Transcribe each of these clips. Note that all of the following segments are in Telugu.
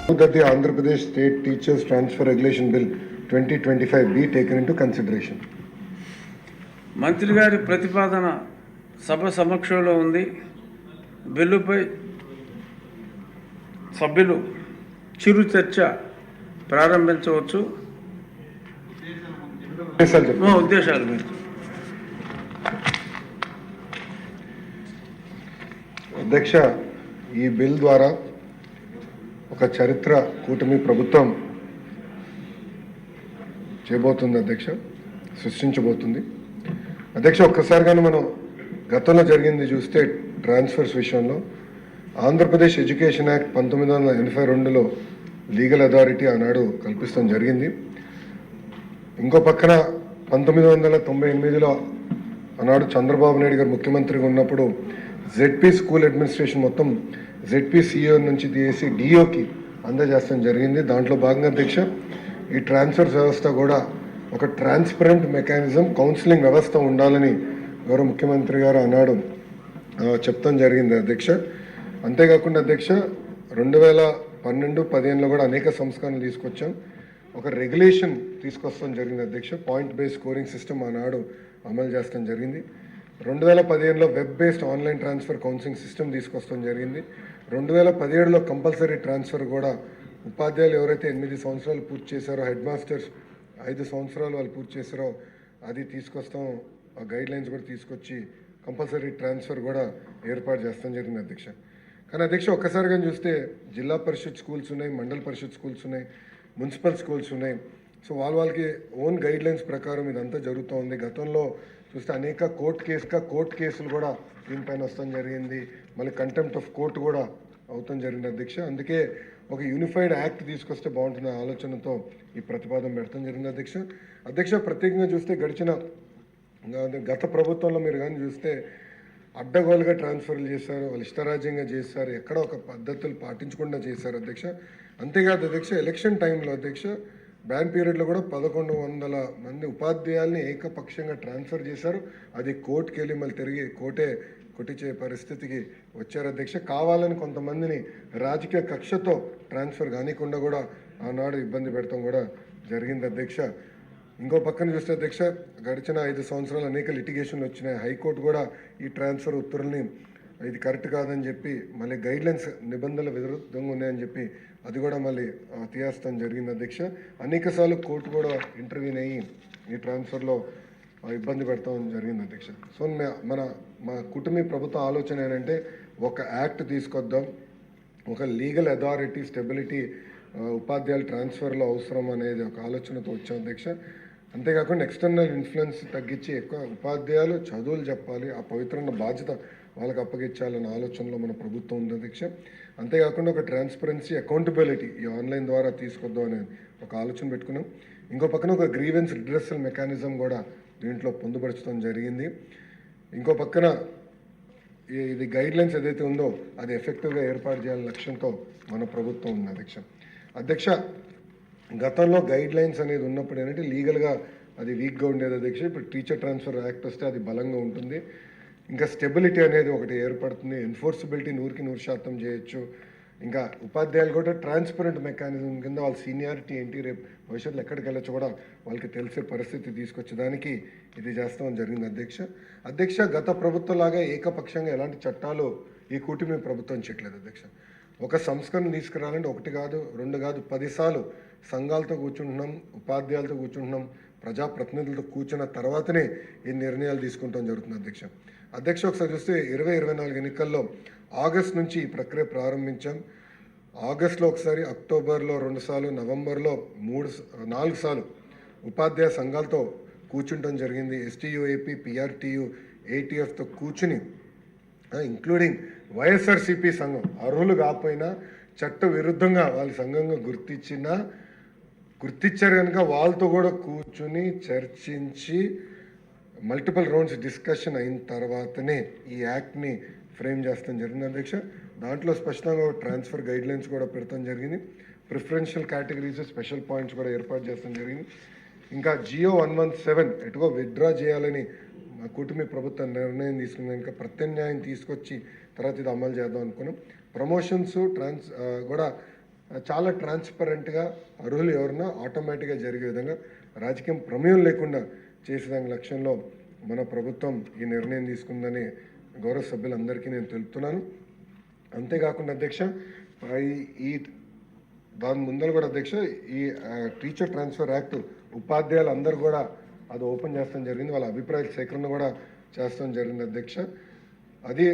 That the Andhra Pradesh State Teachers Transfer Regulation Bill 2025 be taken into consideration. మంత్రి గారి ప్రతిపాదన సభ సమక్షంలో ఉంది. బిల్లుపై సభ్యులు చిరు చర్చ ప్రారంభించవచ్చు. ఉద్దేశాలు మీరు. అధ్యక్ష, ఈ బిల్ ద్వారా ఒక చరిత్ర కూటమి ప్రభుత్వం చేయబోతుంది. అధ్యక్ష, సృష్టించబోతుంది. అధ్యక్ష, ఒక్కసారిగానే మనం గతంలో జరిగింది చూస్తే ట్రాన్స్ఫర్స్ విషయంలో ఆంధ్రప్రదేశ్ ఎడ్యుకేషన్ యాక్ట్ 1982లో లీగల్ అథారిటీ ఆనాడు కల్పిస్తాం జరిగింది. ఇంకో పక్కన 1998లో ఆనాడు చంద్రబాబు నాయుడు గారు ముఖ్యమంత్రిగా ఉన్నప్పుడు జెడ్పీ స్కూల్ అడ్మినిస్ట్రేషన్ మొత్తం జెడ్పీ సిఇఓ నుంచి తీసి డిఓకి అందజేస్తాం జరిగింది. దాంట్లో భాగంగా అధ్యక్ష ఈ ట్రాన్స్ఫర్స్ వ్యవస్థ కూడా ఒక ట్రాన్స్పరెంట్ మెకానిజం కౌన్సిలింగ్ వ్యవస్థ ఉండాలని గౌరవ ముఖ్యమంత్రి గారు ఆనాడు చెప్తాం జరిగింది అధ్యక్ష. అంతేకాకుండా అధ్యక్ష 2012-15లో కూడా అనేక సంస్కరణలు తీసుకొచ్చాం. ఒక రెగ్యులేషన్ తీసుకొస్తాం జరిగింది అధ్యక్ష. పాయింట్ బేస్డ్ స్కోరింగ్ సిస్టమ్ ఆనాడు అమలు చేస్తాం జరిగింది. 2015లో web based online transfer counselling system తీసుకొస్తాం జరిగింది. 2017లో కంపల్సరీ ట్రాన్స్ఫర్ కూడా ఉపాధ్యాయులు ఎవరైతే 8 సంవత్సరాలు పూర్తి చేశారో, హెడ్ మాస్టర్స్ 5 సంవత్సరాలు వాళ్ళు పూర్తి చేశారో అది తీసుకొస్తాం. ఆ గైడ్ లైన్స్ కూడా తీసుకొచ్చి కంపల్సరీ ట్రాన్స్ఫర్ కూడా ఏర్పాటు చేస్తాం జరిగింది అధ్యక్ష. కానీ అధ్యక్ష ఒక్కసారిగా చూస్తే జిల్లా పరిషత్ స్కూల్స్ ఉన్నాయి, మండల పరిషత్ స్కూల్స్ ఉన్నాయి, మున్సిపల్ స్కూల్స్ ఉన్నాయి. సో వాళ్ళకి ఓన్ గైడ్ లైన్స్ ప్రకారం ఇదంతా జరుగుతూ ఉంది. గతంలో చూస్తే అనేక కోర్టు కేసులు కూడా దీనిపైన వస్తాం జరిగింది. మళ్ళీ కంటెంప్ట్ ఆఫ్ కోర్టు కూడా అవుతాం జరిగింది అధ్యక్ష. అందుకే ఒక యూనిఫైడ్ యాక్ట్ తీసుకొస్తే బాగుంటుంది ఆలోచనతో ఈ ప్రతిపాదన పెడతాం జరిగింది అధ్యక్ష. ప్రత్యేకంగా చూస్తే గత ప్రభుత్వంలో మీరు కానీ చూస్తే అడ్డగోలుగా ట్రాన్స్ఫర్లు చేశారు, వాళ్ళు ఇష్టరాజ్యంగా చేశారు, ఎక్కడ ఒక పద్ధతులు పాటించకుండా చేశారు అధ్యక్ష. అంతేకాదు అధ్యక్ష ఎలక్షన్ టైంలో అధ్యక్ష బ్యాన్ పీరియడ్లో కూడా 1100 మంది ఉపాధ్యాయుల్ని ఏకపక్షంగా ట్రాన్స్ఫర్ చేశారు. అది కోర్టుకి వెళ్ళి మళ్ళీ తిరిగి కోర్టే కొట్టించే పరిస్థితికి వచ్చారు అధ్యక్ష. కావాలని కొంతమందిని రాజకీయ కక్షతో ట్రాన్స్ఫర్ కానికుండా కూడా ఆనాడు ఇబ్బంది పెడతాం కూడా జరిగింది అధ్యక్ష. ఇంకో పక్కన చూస్తే అధ్యక్ష గడిచిన 5 సంవత్సరాలు అనేక లిటిగేషన్లు వచ్చినాయి. హైకోర్టు కూడా ఈ ట్రాన్స్ఫర్ ఉత్తర్వుల్ని ఇది కరెక్ట్ కాదని చెప్పి మళ్ళీ గైడ్లైన్స్ నిబంధనలు విరుద్ధంగా ఉన్నాయని చెప్పి అది కూడా మళ్ళీ తీయేస్తాం జరిగింది అధ్యక్ష. అనేకసార్లు కోర్టు కూడా ఇంటర్వ్యూన్ అయ్యి ఈ ట్రాన్స్ఫర్లో ఇబ్బంది పెడతాం జరిగింది అధ్యక్ష. సో మా కుటుంబ ప్రభుత్వ ఆలోచన ఏంటంటే ఒక యాక్ట్ తీసుకొద్దాం, ఒక లీగల్ అథారిటీ స్టెబిలిటీ ఉపాధ్యాయుల ట్రాన్స్ఫర్లో అవసరం అనేది ఒక ఆలోచనతో వచ్చాం అధ్యక్ష. అంతేకాకుండా ఎక్స్టర్నల్ ఇన్ఫ్లుయెన్స్ తగ్గించి ఎక్కువ ఉపాధ్యాయులు చదువులు చెప్పాలి, ఆ పవిత్రమైన బాధ్యత వాళ్ళకి అప్పగించాలన్న ఆలోచనలో మన ప్రభుత్వం ఉంది అధ్యక్ష. అంతేకాకుండా ఒక ట్రాన్స్పరెన్సీ అకౌంటబిలిటీ ఈ ఆన్లైన్ ద్వారా తీసుకొద్దాం అనేది ఒక ఆలోచన పెట్టుకున్నాం. ఇంకో పక్కన ఒక గ్రీవెన్స్ రిడ్రెసల్ మెకానిజం కూడా దీంట్లో పొందుపరచడం జరిగింది. ఇంకో పక్కన ఇది గైడ్ లైన్స్ ఏదైతే ఉందో అది ఎఫెక్టివ్గా ఏర్పాటు చేయాలనే లక్ష్యంతో మన ప్రభుత్వం ఉంది అధ్యక్ష. గతంలో గైడ్ లైన్స్ అనేది ఉన్నప్పుడు ఏంటంటే లీగల్గా అది వీక్గా ఉండేది అధ్యక్ష. ఇప్పుడు టీచర్ ట్రాన్స్ఫర్ యాక్ట్ వస్తే అది బలంగా ఉంటుంది. ఇంకా స్టెబిలిటీ అనేది ఒకటి ఏర్పడుతుంది. ఎన్ఫోర్సబిలిటీ 100% చేయొచ్చు. ఇంకా ఉపాధ్యాయులు కూడా ట్రాన్స్పరెంట్ మెకానిజం కింద వాళ్ళ సీనియారిటీ ఏంటి, రేపు భవిష్యత్తులో ఎక్కడికి వెళ్ళొచ్చు కూడా వాళ్ళకి తెలిసే పరిస్థితి తీసుకొచ్చేదానికి ఇది చేస్తామని జరిగింది అధ్యక్ష. గత ప్రభుత్వంలాగా ఏకపక్షంగా ఎలాంటి చట్టాలు ఈ కూటమి ప్రభుత్వం చేయట్లేదు అధ్యక్ష. ఒక సంస్కరణ తీసుకురావాలంటే 1 కాదు 2 కాదు 10 సార్లు సంఘాలతో కూర్చుంటున్నాం, ఉపాధ్యాయులతో కూర్చుంటున్నాం, ప్రజాప్రతినిధులతో కూర్చున్న తర్వాతనే ఈ నిర్ణయాలు తీసుకుంటాం జరుగుతుంది అధ్యక్ష. ఒకసారి చూస్తే 2024 ఎన్నికల్లో ఆగస్ట్ నుంచి ఈ ప్రక్రియ ప్రారంభించాం. ఆగస్టులో ఒకసారి, అక్టోబర్లో 2 సార్లు, నవంబర్లో 4 సార్లు ఉపాధ్యాయ సంఘాలతో కూర్చుంటం జరిగింది. ఎస్టీయూఏపీ, పిఆర్టీయు, ఏటీఎఫ్తో కూర్చుని ఇంక్లూడింగ్ వైఎస్ఆర్సీపీ సంఘం అర్హులు కాకపోయినా చట్ట విరుద్ధంగా వాళ్ళ సంఘంగా గుర్తించారు కనుక వాళ్ళతో కూడా కూర్చుని చర్చించి మల్టిపుల్ రౌండ్స్ డిస్కషన్ అయిన తర్వాతనే ఈ యాక్ట్ని ఫ్రేమ్ చేస్తాం జరిగింది అధ్యక్ష. దాంట్లో స్పష్టంగా ట్రాన్స్ఫర్ గైడ్ లైన్స్ కూడా పెడతాం జరిగింది. ప్రిఫరెన్షియల్ కేటగిరీస్, స్పెషల్ పాయింట్స్ కూడా ఏర్పాటు చేస్తాం జరిగింది. ఇంకా జియో 117 ఎటుగో విత్డ్రా చేయాలని మా కూటమి ప్రభుత్వం నిర్ణయం తీసుకుని కనుక ప్రత్యామ్నాయం తీసుకొచ్చి తర్వాత ఇది అమలు చేద్దాం అనుకున్నాం. ప్రమోషన్స్ కూడా చాలా ట్రాన్స్పరెంట్గా అర్హులు ఎవరన్నా ఆటోమేటిక్గా జరిగే విధంగా రాజకీయం ప్రమేయం లేకుండా చేసేదాని లక్ష్యంలో మన ప్రభుత్వం ఈ నిర్ణయం తీసుకుందని గౌరవ సభ్యులందరికీ నేను తెలుపుతున్నాను. అంతేకాకుండా అధ్యక్ష, ఈ దాని ముందర కూడా అధ్యక్ష, ఈ టీచర్ ట్రాన్స్ఫర్ యాక్ట్ ఉపాధ్యాయులు అందరూ కూడా అది ఓపెన్ చేస్తాం జరిగింది, వాళ్ళ అభిప్రాయ సేకరణ కూడా చేస్తాం జరిగింది అధ్యక్ష. అది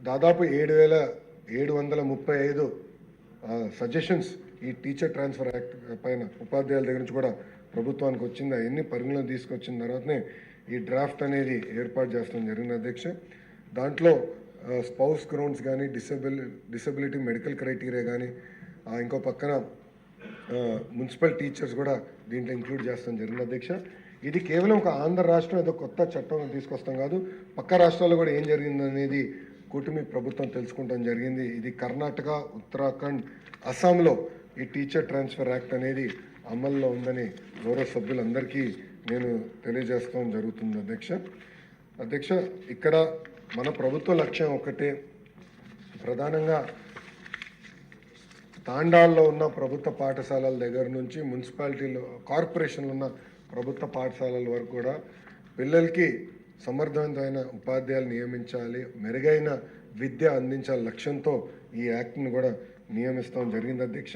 దాదాపు 7,735 సజెషన్స్ ఈ టీచర్ ట్రాన్స్ఫర్ యాక్ట్ పైన ఉపాధ్యాయుల దగ్గర నుంచి కూడా ప్రభుత్వానికి వచ్చింది. అవన్నీ పరిగణలో తీసుకొచ్చిన తర్వాతనే ఈ డ్రాఫ్ట్ అనేది ఏర్పాటు చేస్తాం జరిగింది అధ్యక్ష. దాంట్లో స్పౌస్ గ్రౌండ్స్ కానీ డిసబిలిటీ మెడికల్ క్రైటీరియా కానీ ఇంకో పక్కన మున్సిపల్ టీచర్స్ కూడా దీంట్లో ఇంక్లూడ్ చేస్తాం జరిగింది అధ్యక్ష. ఇది కేవలం ఒక ఆంధ్ర రాష్ట్రం ఏదో కొత్త చట్టం తీసుకొస్తాం కాదు, పక్క రాష్ట్రాల్లో కూడా ఏం జరిగిందనేది కూటమి ప్రభుత్వం తెలుసుకుంటాం జరిగింది. ఇది కర్ణాటక, ఉత్తరాఖండ్, అస్సాంలో ఈ టీచర్ ట్రాన్స్ఫర్ యాక్ట్ అనేది అమల్లో ఉందని గౌరవ సభ్యులందరికీ నేను తెలియజేసుకోవడం జరుగుతుంది అధ్యక్ష. ఇక్కడ మన ప్రభుత్వ లక్ష్యం ఒకటే, ప్రధానంగా తాండాల్లో ఉన్న ప్రభుత్వ పాఠశాలల దగ్గర నుంచి మున్సిపాలిటీలో కార్పొరేషన్లో ఉన్న ప్రభుత్వ పాఠశాలల వరకు కూడా పిల్లలకి సమర్థవంతమైన ఉపాధ్యాయులు నియమించాలి, మెరుగైన విద్య అందించాలి లక్ష్యంతో ఈ యాక్ట్ని కూడా నియమిస్తాం జరిగింది అధ్యక్ష.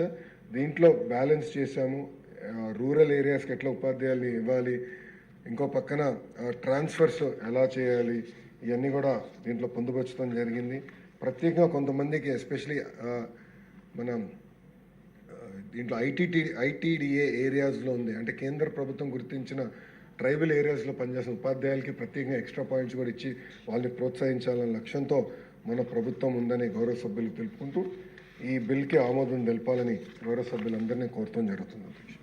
దీంట్లో బ్యాలెన్స్ చేశాము, రూరల్ ఏరియాస్కి ఎట్లా ఉపాధ్యాయుల్ని ఇవ్వాలి, ఇంకో పక్కన ట్రాన్స్ఫర్స్ ఎలా చేయాలి, ఇవన్నీ కూడా దీంట్లో పొందుపరచడం జరిగింది. ప్రత్యేకంగా కొంతమందికి ఎస్పెషలీ మన దీంట్లో ఐటీడీఏ ఏరియాస్లో ఉంది, అంటే కేంద్ర ప్రభుత్వం గుర్తించిన ట్రైబల్ ఏరియాస్లో పనిచేసిన ఉపాధ్యాయులకి ప్రత్యేకంగా ఎక్స్ట్రా పాయింట్స్ కూడా ఇచ్చి వాళ్ళని ప్రోత్సహించాలనే లక్ష్యంతో మన ప్రభుత్వం ఉందని గౌరవ సభ్యులు తెలుపుకుంటూ ఈ బిల్కి ఆమోదం తెలపాలని గౌరవ సభ్యులందరినీ కోరటం జరుగుతుంది అధ్యక్ష.